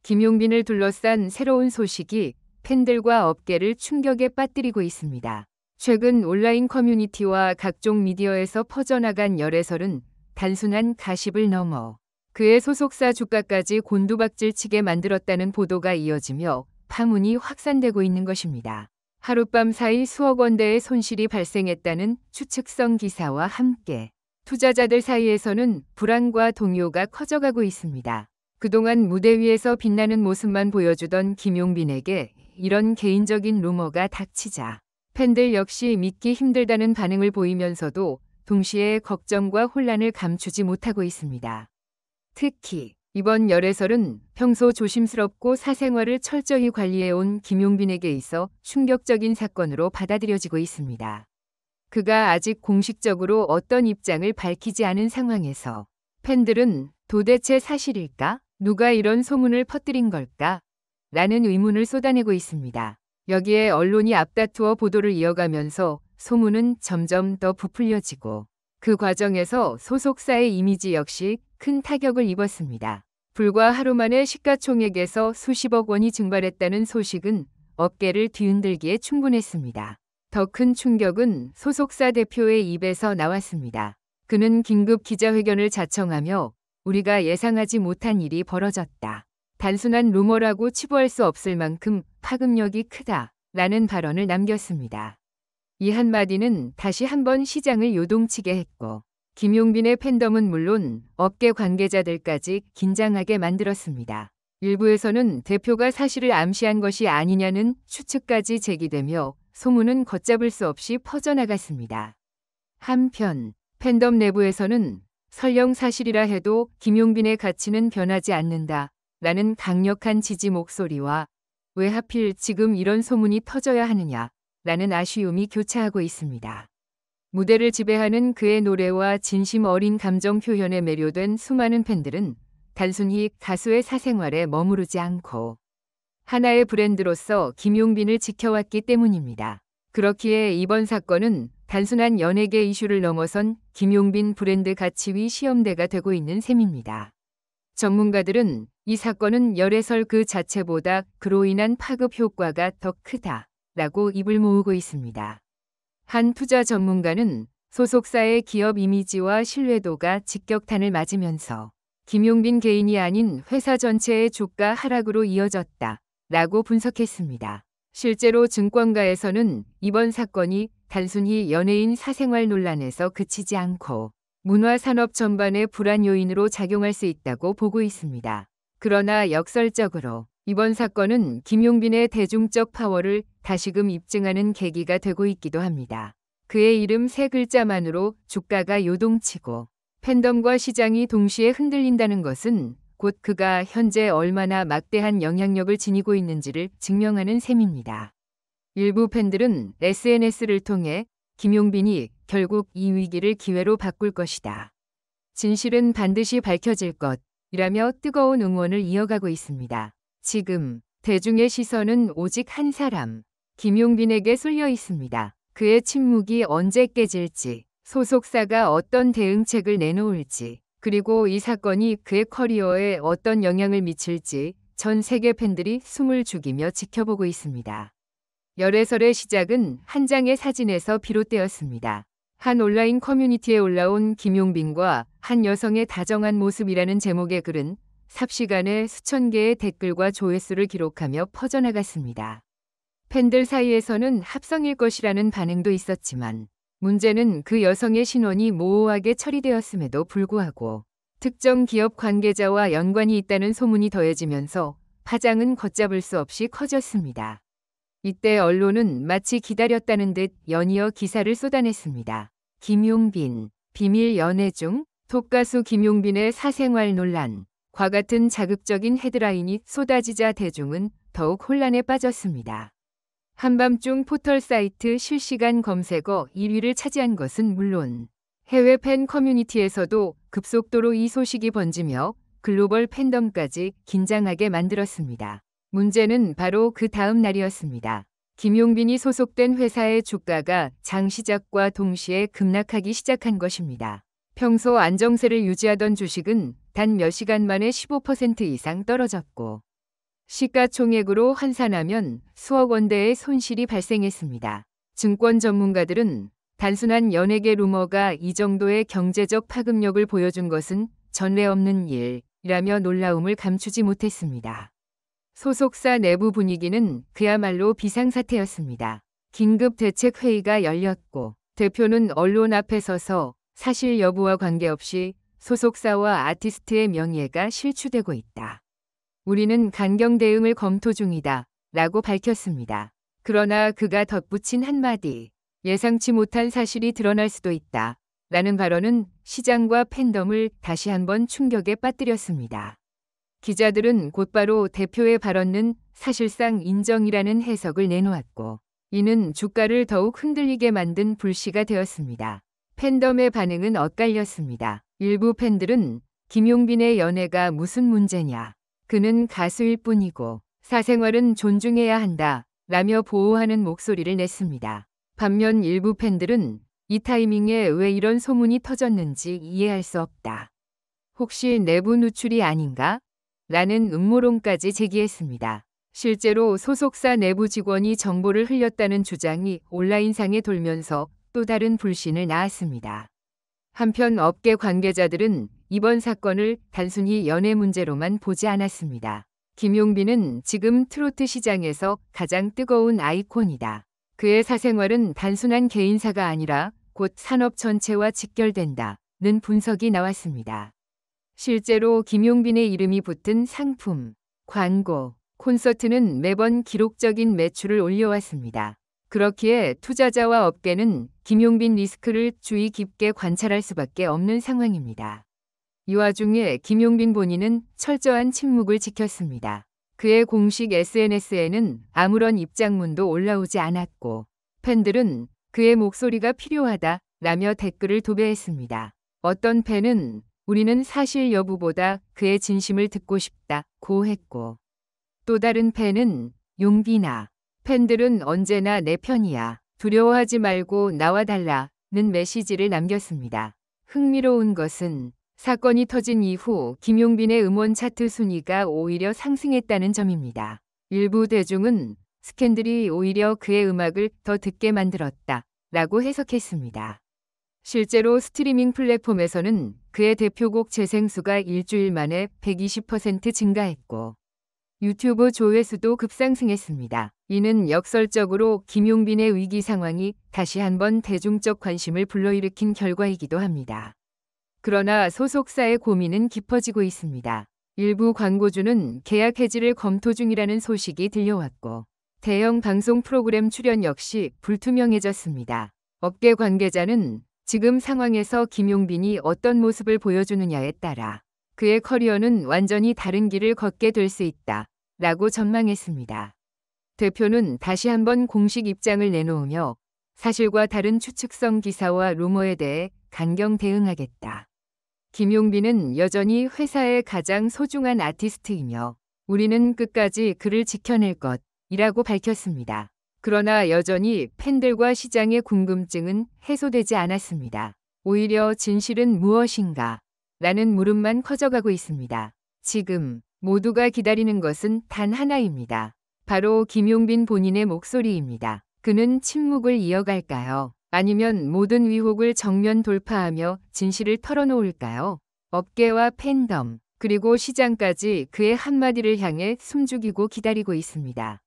김용빈을 둘러싼 새로운 소식이 팬들과 업계를 충격에 빠뜨리고 있습니다. 최근 온라인 커뮤니티와 각종 미디어에서 퍼져나간 열애설은 단순한 가십을 넘어 그의 소속사 주가까지 곤두박질치게 만들었다는 보도가 이어지며 파문이 확산되고 있는 것입니다. 하룻밤 사이 수억 원대의 손실이 발생했다는 추측성 기사와 함께 투자자들 사이에서는 불안과 동요가 커져가고 있습니다. 그동안 무대 위에서 빛나는 모습만 보여주던 김용빈에게 이런 개인적인 루머가 닥치자 팬들 역시 믿기 힘들다는 반응을 보이면서도 동시에 걱정과 혼란을 감추지 못하고 있습니다. 특히 이번 열애설은 평소 조심스럽고 사생활을 철저히 관리해온 김용빈에게 있어 충격적인 사건으로 받아들여지고 있습니다. 그가 아직 공식적으로 어떤 입장을 밝히지 않은 상황에서 팬들은 도대체 사실일까? 누가 이런 소문을 퍼뜨린 걸까? 라는 의문을 쏟아내고 있습니다. 여기에 언론이 앞다투어 보도를 이어가면서 소문은 점점 더 부풀려지고 그 과정에서 소속사의 이미지 역시 큰 타격을 입었습니다. 불과 하루 만에 시가총액에서 수십억 원이 증발했다는 소식은 업계를 뒤흔들기에 충분했습니다. 더 큰 충격은 소속사 대표의 입에서 나왔습니다. 그는 긴급 기자회견을 자청하며 우리가 예상하지 못한 일이 벌어졌다. 단순한 루머라고 치부할 수 없을 만큼 파급력이 크다. 라는 발언을 남겼습니다. 이 한마디는 다시 한번 시장을 요동치게 했고 김용빈의 팬덤은 물론 업계 관계자들까지 긴장하게 만들었습니다. 일부에서는 대표가 사실을 암시한 것이 아니냐는 추측까지 제기되며 소문은 걷잡을 수 없이 퍼져나갔습니다. 한편 팬덤 내부에서는 설령 사실이라 해도 김용빈의 가치는 변하지 않는다 라는 강력한 지지 목소리와 왜 하필 지금 이런 소문이 터져야 하느냐 라는 아쉬움이 교차하고 있습니다. 무대를 지배하는 그의 노래와 진심 어린 감정 표현에 매료된 수많은 팬들은 단순히 가수의 사생활에 머무르지 않고 하나의 브랜드로서 김용빈을 지켜왔기 때문입니다. 그렇기에 이번 사건은 단순한 연예계 이슈를 넘어선 김용빈 브랜드 가치 위 시험대가 되고 있는 셈입니다. 전문가들은 이 사건은 열애설 그 자체보다 그로 인한 파급 효과가 더 크다라고 입을 모으고 있습니다. 한 투자 전문가는 소속사의 기업 이미지와 신뢰도가 직격탄을 맞으면서 김용빈 개인이 아닌 회사 전체의 주가 하락으로 이어졌다라고 분석했습니다. 실제로 증권가에서는 이번 사건이 단순히 연예인 사생활 논란에서 그치지 않고 문화산업 전반의 불안 요인으로 작용할 수 있다고 보고 있습니다. 그러나 역설적으로 이번 사건은 김용빈의 대중적 파워를 다시금 입증하는 계기가 되고 있기도 합니다. 그의 이름 세 글자만으로 주가가 요동치고 팬덤과 시장이 동시에 흔들린다는 것은 곧 그가 현재 얼마나 막대한 영향력을 지니고 있는지를 증명하는 셈입니다. 일부 팬들은 SNS를 통해 김용빈이 결국 이 위기를 기회로 바꿀 것이다. 진실은 반드시 밝혀질 것이라며 뜨거운 응원을 이어가고 있습니다. 지금 대중의 시선은 오직 한 사람, 김용빈에게 쏠려 있습니다. 그의 침묵이 언제 깨질지, 소속사가 어떤 대응책을 내놓을지, 그리고 이 사건이 그의 커리어에 어떤 영향을 미칠지 전 세계 팬들이 숨을 죽이며 지켜보고 있습니다. 열애설의 시작은 한 장의 사진에서 비롯되었습니다. 한 온라인 커뮤니티에 올라온 김용빈과 한 여성의 다정한 모습이라는 제목의 글은 삽시간에 수천 개의 댓글과 조회수를 기록하며 퍼져나갔습니다. 팬들 사이에서는 합성일 것이라는 반응도 있었지만 문제는 그 여성의 신원이 모호하게 처리되었음에도 불구하고 특정 기업 관계자와 연관이 있다는 소문이 더해지면서 파장은 걷잡을 수 없이 커졌습니다. 이때 언론은 마치 기다렸다는 듯 연이어 기사를 쏟아냈습니다. 김용빈, 비밀 연애 중, 톱가수 김용빈의 사생활 논란, 과 같은 자극적인 헤드라인이 쏟아지자 대중은 더욱 혼란에 빠졌습니다. 한밤중 포털 사이트 실시간 검색어 1위를 차지한 것은 물론 해외 팬 커뮤니티에서도 급속도로 이 소식이 번지며 글로벌 팬덤까지 긴장하게 만들었습니다. 문제는 바로 그 다음 날이었습니다. 김용빈이 소속된 회사의 주가가 장 시작과 동시에 급락하기 시작한 것입니다. 평소 안정세를 유지하던 주식은 단 몇 시간 만에 15% 이상 떨어졌고 시가총액으로 환산하면 수억 원대의 손실이 발생했습니다. 증권 전문가들은 단순한 연예계 루머가 이 정도의 경제적 파급력을 보여준 것은 전례 없는 일이라며 놀라움을 감추지 못했습니다. 소속사 내부 분위기는 그야말로 비상사태였습니다. 긴급 대책회의가 열렸고 대표는 언론 앞에 서서 사실 여부와 관계없이 소속사와 아티스트의 명예가 실추되고 있다. 우리는 강경 대응을 검토 중이다. 라고 밝혔습니다. 그러나 그가 덧붙인 한마디, 예상치 못한 사실이 드러날 수도 있다. 라는 발언은 시장과 팬덤을 다시 한번 충격에 빠뜨렸습니다. 기자들은 곧바로 대표의 발언은 사실상 인정이라는 해석을 내놓았고, 이는 주가를 더욱 흔들리게 만든 불씨가 되었습니다. 팬덤의 반응은 엇갈렸습니다. 일부 팬들은 김용빈의 연애가 무슨 문제냐. 그는 가수일 뿐이고 사생활은 존중해야 한다. 라며 보호하는 목소리를 냈습니다. 반면 일부 팬들은 이 타이밍에 왜 이런 소문이 터졌는지 이해할 수 없다. 혹시 내부 누출이 아닌가? 라는 음모론까지 제기했습니다. 실제로 소속사 내부 직원이 정보를 흘렸다는 주장이 온라인상에 돌면서 또 다른 불신을 낳았습니다. 한편 업계 관계자들은 이번 사건을 단순히 연애 문제로만 보지 않았습니다. 김용빈은 지금 트로트 시장에서 가장 뜨거운 아이콘이다. 그의 사생활은 단순한 개인사가 아니라 곧 산업 전체와 직결된다는 분석이 나왔습니다. 실제로 김용빈의 이름이 붙은 상품, 광고, 콘서트는 매번 기록적인 매출을 올려왔습니다. 그렇기에 투자자와 업계는 김용빈 리스크를 주의 깊게 관찰할 수밖에 없는 상황입니다. 이 와중에 김용빈 본인은 철저한 침묵을 지켰습니다. 그의 공식 SNS에는 아무런 입장문도 올라오지 않았고 팬들은 그의 목소리가 필요하다라며 댓글을 도배했습니다. 어떤 팬은 우리는 사실 여부보다 그의 진심을 듣고 싶다고 했고 또 다른 팬은 용빈아, 팬들은 언제나 내 편이야. 두려워하지 말고 나와달라는 메시지를 남겼습니다. 흥미로운 것은 사건이 터진 이후 김용빈의 음원 차트 순위가 오히려 상승했다는 점입니다. 일부 대중은 스캔들이 오히려 그의 음악을 더 듣게 만들었다 라고 해석했습니다. 실제로 스트리밍 플랫폼에서는 그의 대표곡 재생수가 일주일 만에 120% 증가했고 유튜브 조회수도 급상승했습니다. 이는 역설적으로 김용빈의 위기 상황이 다시 한번 대중적 관심을 불러일으킨 결과이기도 합니다. 그러나 소속사의 고민은 깊어지고 있습니다. 일부 광고주는 계약 해지를 검토 중이라는 소식이 들려왔고 대형 방송 프로그램 출연 역시 불투명해졌습니다. 업계 관계자는 지금 상황에서 김용빈이 어떤 모습을 보여주느냐에 따라 그의 커리어는 완전히 다른 길을 걷게 될 수 있다 라고 전망했습니다. 대표는 다시 한번 공식 입장을 내놓으며 사실과 다른 추측성 기사와 루머에 대해 강경 대응하겠다. 김용빈은 여전히 회사의 가장 소중한 아티스트이며 우리는 끝까지 그를 지켜낼 것이라고 밝혔습니다. 그러나 여전히 팬들과 시장의 궁금증은 해소되지 않았습니다. 오히려 진실은 무엇인가? 라는 물음만 커져가고 있습니다. 지금 모두가 기다리는 것은 단 하나입니다. 바로 김용빈 본인의 목소리입니다. 그는 침묵을 이어갈까요? 아니면 모든 의혹을 정면 돌파하며 진실을 털어놓을까요? 업계와 팬덤, 그리고 시장까지 그의 한마디를 향해 숨죽이고 기다리고 있습니다.